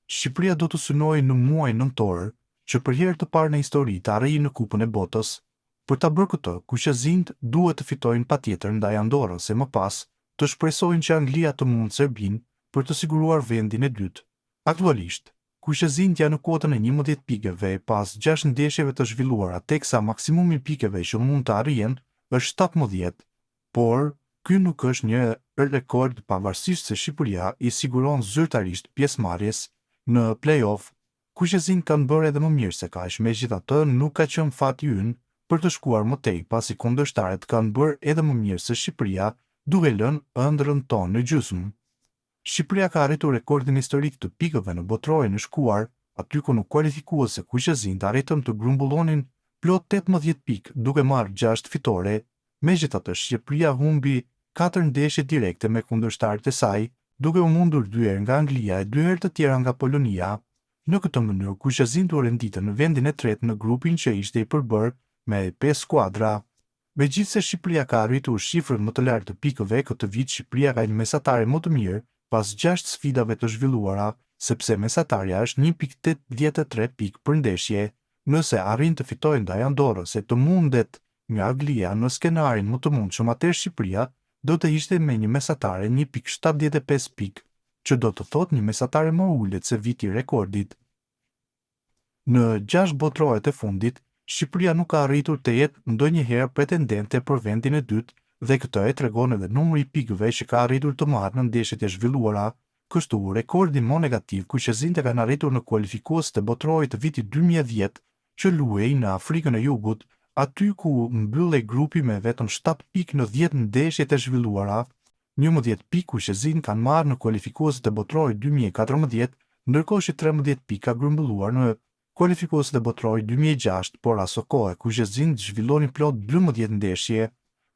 Shqipëria do të synojë në muajin nëntor, që për herë të parë në histori të arrijë në Kupën e Botës. Për ta bërë këtë, kuqezimtë duhet të fitojnë patjetër ndaj Andorrës e më pas të shpresojnë që Anglia të mundë Serbinë për të siguruar vendin e dytë. Aktualisht, kuqezimtë janë në kuotën e 11 pikeve pas 6 ndeshjeve të zhvilluara, teksa maksimumi i pikeve që mund të arrihen është 17, por ky nuk është një rekord pavarësisht se Shqipëria i siguron zyrtarisht pjesëmarrjes në play-off. Kuqezimtë kanë bërë edhe më mirë se kaq, megjithatë nuk ka qenë fati ynë për të shkuar më tej, pasi kundërshtarët kanë bërë edhe më mirë se Shqipëria, duke lënë ëndrrën tonë në gjysmë. Shqipëria ka arritur rekordin historik të pikëve në botërore në shkuar, aty ku në kualifikuese kuqezimtë arritën të grumbullonin plot 18 pikë, duke marrë 6 fitore. Megjithatë, Shqipëria humbi 4 ndeshje direkte me kundërshtarët e saj, duke u mundur 2 herë nga Anglia e 2 herë të tjera nga Polonia. Në këtë mënyrë, kuqezimtë u renditën në vendin e tretë në grupin që ishte i përbërë me 5 skuadra. Megjithse Shqipëria ka arritur shifrën më të lartë të pikëve, këtë vit Shqipëria ka një mesatare më të mirë pas 6 sfidave të zhvilluara, sepse mesatarja është 1.83 pikë për ndeshje. Nëse arrin të fitojë ndaj Andorrës e të mundet nga Anglia në skenarin më të mundshëm, atëherë Shqipëria do të ishte me një mesatare 1.75 pikë, që do të thotë një mesatare më ulët se viti i rekordit. Në 6 botëroret e fundit, Shqipëria nuk ka arritur të jetë ndonjëherë pretendente për vendin e dytë, dhe këtë e tregon edhe numri i pikëve që ka arritur të marrë në ndeshjet e zhvilluara. Kështu, rekordi më negativ kuqezimtë kanë arritur në kualifikuesit e botërorit të vitit 2010, që luhej në Afrikën e Jugut, aty ku mbyllej grupi me vetëm 7 pikë në 10 ndeshjet e zhvilluara. 11 pikë kuqezimtë kanë marrë në kualifikuesit e botërorit 2014, ndërkohë që 13 pikë ka grumbulluar në kualifikuesit e botërorit 2006, por aso kohë kuqezimtë zhvillonin plot 12 ndeshje.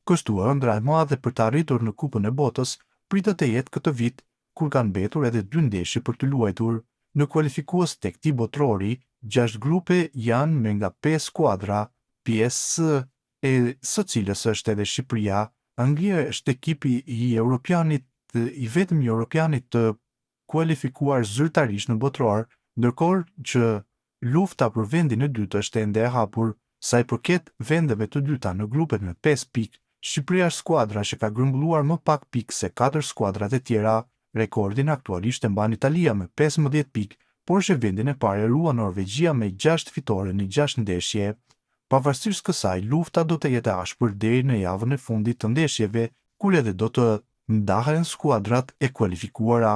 Kështu, ëndra e madhe për të arritur në Kupën e Botës pritet të jetë këtë vit, kur kanë mbetur edhe 2 ndeshje për të luajtur. Në kualifikues tek këtij botërori, 6 grupe janë me nga 5 skuadra, pjesë e së cilës është edhe Shqipëria. Anglia është ekipi i vetëm i Europianit të kualifikuar zyrtarisht në botëror, ndërkohë që lufta për vendin e dytë është ende e hapur. Sa i përket vendeve të dyta në grupet me 5 pikë, Shqipëria është skuadra që ka grumbulluar më pak pikë se 4 skuadrat e tjera. Rekordin aktualisht e mban Italia me 15 pikë, por që vendin e parë e ruan Norvegjia me 6 fitore në 6 ndeshje. Pavarësisht kësaj, lufta do të jetë ashpër deri në javën e fundit të ndeshjeve, kur edhe do të ndahen skuadrat e kualifikuara.